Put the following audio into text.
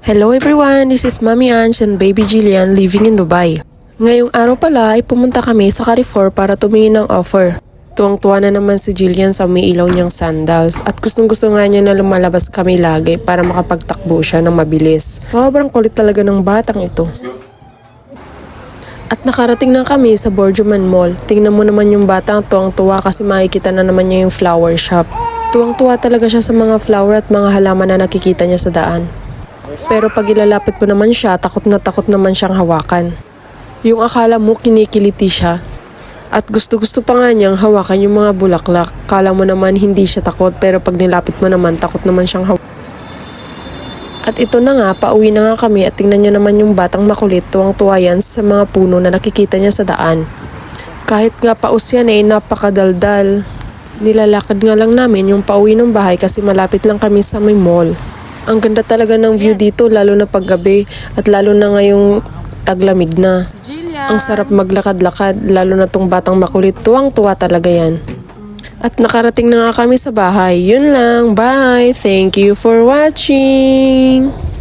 Hello everyone, this is Mommy Ange and Baby Jillian living in Dubai. Ngayong araw pala ay pumunta kami sa Carrefour para tumingin ng offer. Tuwang-tuwa na naman si Jillian sa may ilaw niyang sandals at gustong-gusto nga niya na lumalabas kami lagi para makapagtakbo siya ng mabilis. Sobrang kulit talaga ng batang ito. At nakarating na kami sa Borjuman Mall. Tingnan mo naman yung batang tuwang-tuwa kasi makikita na naman niya yung flower shop. Tuwang-tuwa talaga siya sa mga flower at mga halaman na nakikita niya sa daan. Pero pag ilalapit mo naman siya, takot naman siyang hawakan. Yung akala mo kinikiliti siya. At gusto-gusto pa nga niyang hawakan yung mga bulaklak. Kala mo naman hindi siya takot pero pag nilapit mo naman, takot naman siyang hawakan. At ito na nga, pauwi na nga kami at tingnan niyo naman yung batang makulit, tuwang-tuwa yan sa mga puno na nakikita niya sa daan. Kahit nga paus yan napakadaldal. Nilalakad nga lang namin yung pauwi ng bahay kasi malapit lang kami sa may mall. Ang ganda talaga ng view dito lalo na paggabi at lalo na ngayong taglamig na. Ang sarap maglakad-lakad lalo na tong batang makulit, tuwang-tuwa talaga yan. At nakarating na nga kami sa bahay. Yun lang, bye! Thank you for watching!